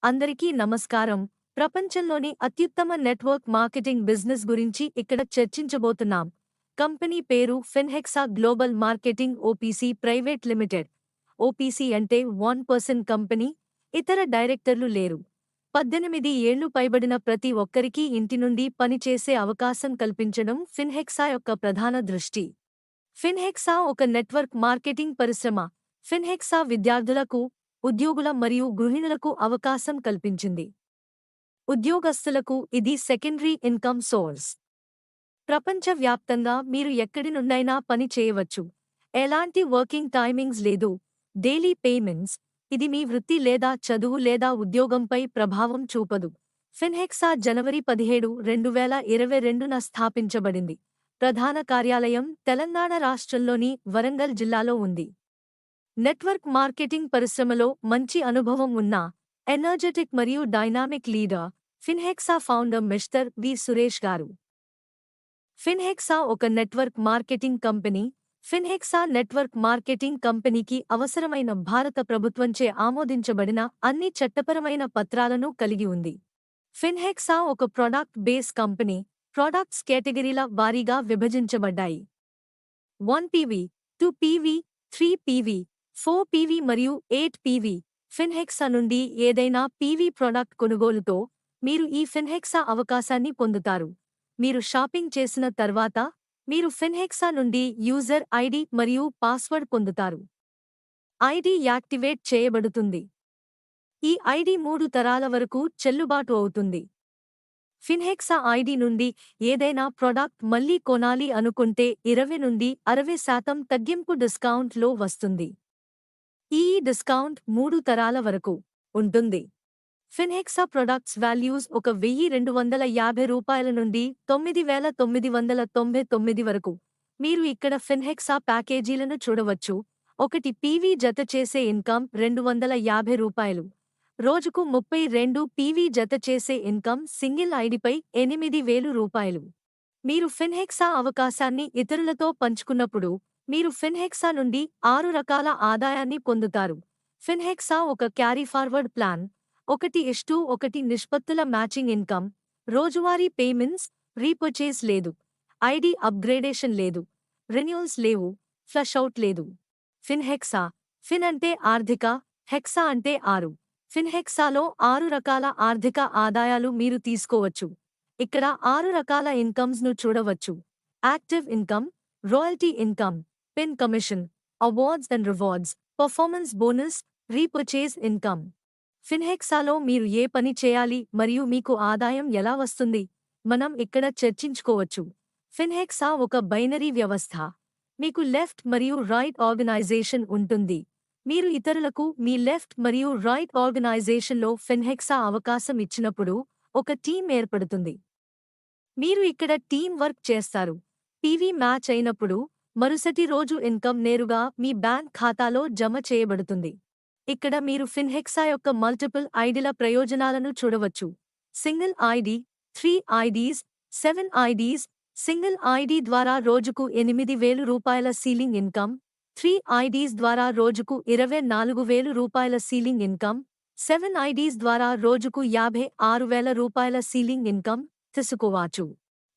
అందరికీ నమస్కారం. ప్రపంచంలోని అత్యుత్తమ నెట్వర్క్ మార్కెటింగ్ బిజినెస్ గురించి ఇక్కడ చర్చించబోతున్నాం. కంపెనీ పేరు Finhexa Global Marketing OPC Private Limited. OPC అంటే 1% కంపెనీ. ఇతర డైరెక్టర్లు లేరు. 18 ఏళ్లు పైబడిన ప్రతి ఒక్కరికీ ఇంటి నుండి పనిచేసే అవకాశం కల్పించడం ఫిన్హెక్సా యొక్క ప్రధాన దృష్టి. ఫిన్హెక్సా ఒక నెట్వర్క్ మార్కెటింగ్ పరిశ్రమ. ఫిన్హెక్సా విద్యార్థులకు, ఉద్యోగుల మరియు గృహిణులకు అవకాశం కల్పించింది. ఉద్యోగస్తులకు ఇది సెకండరీ ఇన్కమ్ సోర్స్. ప్రపంచవ్యాప్తంగా మీరు ఎక్కడి నుండైనా పని చేయవచ్చు. ఎలాంటి వర్కింగ్ టైమింగ్స్ లేదు. Daily payments. ఇది మీ వృత్తి లేదా చదువు లేదా ఉద్యోగంపై ప్రభావం చూపదు. ఫిన్హెక్సా జనవరి 17, 2022న స్థాపించబడింది. ప్రధాన కార్యాలయం తెలంగాణ రాష్ట్రంలోని వరంగల్ జిల్లాలో ఉంది. నెట్వర్క్ మార్కెటింగ్ పరిశ్రమలో మంచి అనుభవం ఉన్న ఎనర్జెటిక్ మరియు dynamic leader Finhexa founder mister V Suresh గారు. ఫిన్హెక్సా ఒక network marketing company. Finhexa network marketing కంపెనీకి అవసరమైన భారత ప్రభుత్వంచే ఆమోదించబడిన అన్ని చట్టపరమైన పత్రాలను కలిగి ఉంది. ఫిన్హెక్సా ఒక ప్రొడక్ట్ బేస్ కంపెనీ. ప్రొడక్ట్స్ కేటగిరీల వారీగా విభజించబడ్డాయి. 1 పీవీ, 2 పీవీ, 3 పీవీ, 4 పీవీ మరియు 8 పీవీ. ఫిన్హెక్సా నుండి ఏదైనా పీవీ ప్రొడక్ట్ కొనుగోలుతో మీరు ఈ ఫిన్హెక్సా అవకాశాన్ని పొందుతారు. మీరు షాపింగ్ చేసిన తర్వాత మీరు ఫిన్హెక్సా నుండి యూజర్ ఐడి మరియు పాస్వర్డ్ పొందుతారు. ఐడి యాక్టివేట్ చేయబడుతుంది. ఈ ఐడి 3 తరాల వరకు చెల్లుబాటు అవుతుంది. ఫిన్హెక్సా ఐడి నుండి ఏదైనా ప్రొడక్ట్ మళ్లీ కొనాలి అనుకుంటే 20 నుండి 60% తగ్గింపు డిస్కౌంట్లో వస్తుంది. ఈ డిస్కౌంట్ 3 తరాల వరకు ఉంటుంది. ఫిన్హెక్సా ప్రొడక్ట్స్ వాల్యూస్ రూ. 1,250 నుండి 9,999 వరకు. మీరు ఇక్కడ ఫిన్హెక్సా ప్యాకేజీలను చూడవచ్చు. 1 పీవీ జత చేసే ఇన్కమ్ రూ. 250. రోజుకు 32 పీవీ జత చేసే ఇన్కమ్ సింగిల్ ఐడిపై రూ. 8,000. మీరు ఫిన్హెక్సా అవకాశాన్ని ఇతరులతో పంచుకున్నప్పుడు మీరు ఫిన్హెక్సా నుండి 6 రకాల ఆదాయాన్ని పొందుతారు. ఫిన్హెక్సా ఒక క్యారీ ఫార్వర్డ్ ప్లాన్. 1:1 నిష్పత్తుల మ్యాచింగ్ ఇన్కమ్. రోజువారీ పేమెంట్స్. రీపర్చేస్ లేదు. ఐడి అప్గ్రేడేషన్ లేదు. రెన్యూల్స్ లేవు. ఫ్లష్ అవుట్ లేదు. ఫిన్హెక్సా. ఫిన్ అంటే ఆర్థిక, హెక్సా అంటే 6. ఫిన్హెక్సాలో 6 రకాల ఆర్థిక ఆదాయాలు మీరు తీసుకోవచ్చు. ఇక్కడ 6 రకాల ఇన్కమ్స్ ను చూడవచ్చు. Active income, royalty income, pin commission, awards and rewards, performance bonus, repurchase income. ఫిన్హెక్సాలో మీరు ఏ పని చేయాలి మరియు మీకు ఆదాయం ఎలా వస్తుంది? మనం ఇక్కడ చర్చించుకోవచ్చు. ఫిన్హెక్సా ఒక బైనరీ వ్యవస్థ. మీకు లెఫ్ట్ మరియు రైట్ ఆర్గనైజేషన్ ఉంటుంది. మీరు ఇతరులకు మీ లెఫ్ట్ మరియు రైట్ ఆర్గనైజేషన్లో ఫిన్హెక్సా అవకాశం ఇచ్చినప్పుడు ఒక టీం ఏర్పడుతుంది. మీరు ఇక్కడ టీం వర్క్ చేస్తారు. పీవీ మ్యాచ్ అయినప్పుడు మరుసటి రోజు ఇన్కమ్ నేరుగా మీ బ్యాంక్ ఖాతాలో జమ చేయబడుతుంది. ఇక్కడ మీరు ఫిన్హెక్సా యొక్క మల్టిపుల్ ఐడిల ప్రయోజనాలను చూడవచ్చు. Single ID, 3 IDs, 7 IDs. Single ID ద్వారా రోజుకు రూ. 8,000 సీలింగ్ ఇన్కమ్. 3 ఐడీస్ ద్వారా రోజుకు రూ. 24,000 సీలింగ్ ఇన్కమ్. 7 ఐడీస్ ద్వారా రోజుకు రూ. 56,000 సీలింగ్ ఇన్కమ్ తీసుకోవచ్చు.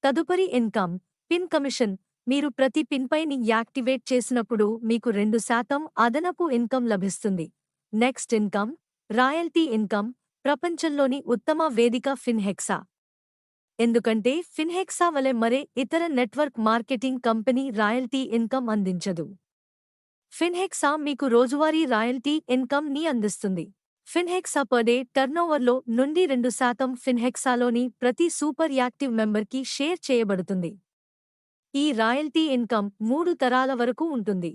తదుపరి ఇన్కమ్, పిన్ కమిషన్. మీరు ప్రతి పిన్పైని యాక్టివేట్ చేసినప్పుడు మీకు 2% అదనపు ఇన్కమ్ లభిస్తుంది. Next income, royalty income. ప్రపంచంలోని ఉత్తమ వేదిక ఫిన్హెక్సా. ఎందుకంటే ఫిన్హెక్సా వలె మరే ఇతర network marketing company royalty income అందించదు. ఫిన్హెక్సా మీకు రోజువారీ రాయల్టీ ఇన్కమ్ ని అందిస్తుంది. ఫిన్హెక్సా పర్ డే టర్నోవర్లో నుండి 2% ఫిన్హెక్సాలోని ప్రతి సూపర్ యాక్టివ్ మెంబర్కి షేర్ చేయబడుతుంది. ఈ రాయల్టీ ఇన్కమ్ 3 తరాల వరకు ఉంటుంది.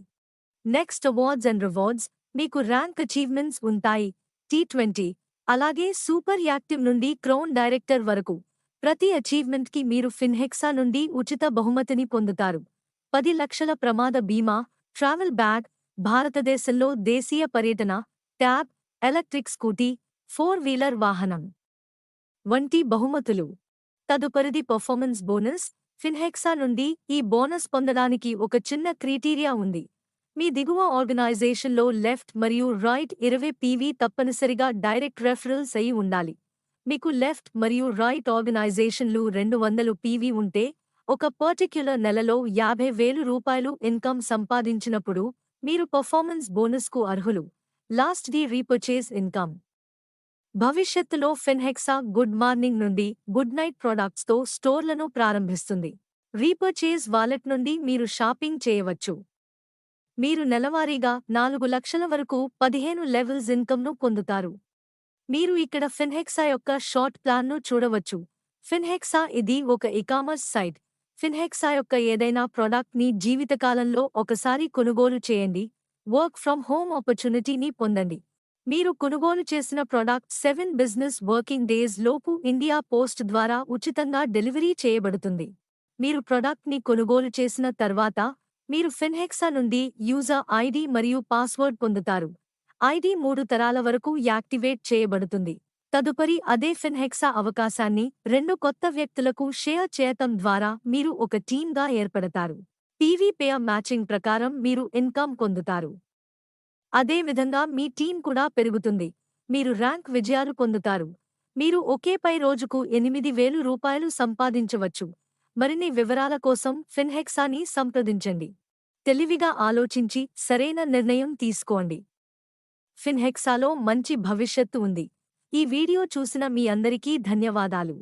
Next awards and rewards. మీకు ర్యాంక్ అచీవ్మెంట్స్ ఉంటాయి. T20, అలాగే సూపర్ యాక్టివ్ నుండి క్రౌన్ డైరెక్టర్ వరకు. ప్రతి అచీవ్మెంట్కి మీరు ఫిన్హెక్సా నుండి ఉచిత బహుమతిని పొందుతారు. 10 లక్షల ప్రమాద బీమా, ట్రావెల్ బ్యాగ్, భారతదేశంలో దేశీయ పర్యటన, ట్యాబ్, ఎలక్ట్రిక్ స్కూటీ, 4 వీలర్ వాహనం వంటి బహుమతులు. తదుపరిది పర్ఫార్మెన్స్ బోనస్. ఫిన్హెక్సా నుండి ఈ బోనస్ పొందడానికి ఒక చిన్న క్రైటీరియా ఉంది. మీ దిగువ ఆర్గనైజేషన్లో లెఫ్ట్ మరియు రైట్ 20 పీవీ తప్పనిసరిగా డైరెక్ట్ రెఫరల్స్ అయి ఉండాలి. మీకు లెఫ్ట్ మరియు రైట్ ఆర్గనైజేషన్లు 200 పీవీ ఉంటే, ఒక పర్టిక్యులర్ నెలలో 50,000 రూపాయలు ఇన్కమ్ సంపాదించినప్పుడు మీరు పర్ఫార్మెన్స్ బోనస్కు అర్హులు. Last the repurchase income. భవిష్యత్తులో ఫిన్హెక్సా గుడ్ మార్నింగ్ నుండి గుడ్ నైట్ ప్రొడక్ట్స్తో స్టోర్లను ప్రారంభిస్తుంది. రీపర్చేజ్ వాలెట్ నుండి మీరు షాపింగ్ చేయవచ్చు. మీరు నెలవారీగా 4 లక్షల వరకు 15 లెవెల్స్ ఇన్కమ్ను పొందుతారు. మీరు ఇక్కడ ఫిన్హెక్సా యొక్క షార్ట్ ప్లాన్ను చూడవచ్చు. ఫిన్హెక్సా ఇది ఒక ఇకామర్స్ సైట్. ఫిన్హెక్సా యొక్క ఏదైనా ప్రోడక్ట్ని జీవితకాలంలో ఒకసారి కొనుగోలు చేయండి. వర్క్ ఫ్రమ్ హోమ్ ఆపర్చునిటీని పొందండి. మీరు కొనుగోలు చేసిన ప్రోడక్ట్ 7 బిజినెస్ వర్కింగ్ డేస్ లోపు ఇండియా పోస్ట్ ద్వారా ఉచితంగా డెలివరీ చేయబడుతుంది. మీరు ప్రోడక్ట్ని కొనుగోలు చేసిన తర్వాత మీరు ఫిన్హెక్సా నుండి యూజర్ ఐడి మరియు పాస్వర్డ్ పొందుతారు. ఐడి 3 తరాల వరకు యాక్టివేట్ చేయబడుతుంది. తదుపరి అదే ఫిన్హెక్సా అవకాశాన్ని 2 కొత్త వ్యక్తులకు షేర్ చేయటం ద్వారా మీరు ఒక టీమ్గా ఏర్పడతారు. పీవీ పేర్ మ్యాచింగ్ ప్రకారం మీరు ఇన్కమ్ పొందుతారు. అదే విధంగా మీ టీం కూడా పెరుగుతుంది. మీరు ర్యాంక్ విజయాలు పొందుతారు. మీరు ఒకేపై రోజుకు 8,000 రూపాయలు సంపాదించవచ్చు. మరిన్ని వివరాల కోసం ఫిన్హెక్సాని సంప్రదించండి. తెలివిగా ఆలోచించి సరైన నిర్ణయం తీసుకోండి. ఫిన్హెక్సాలో మంచి భవిష్యత్తు ఉంది. ఈ వీడియో చూసిన మీ అందరికీ ధన్యవాదాలు.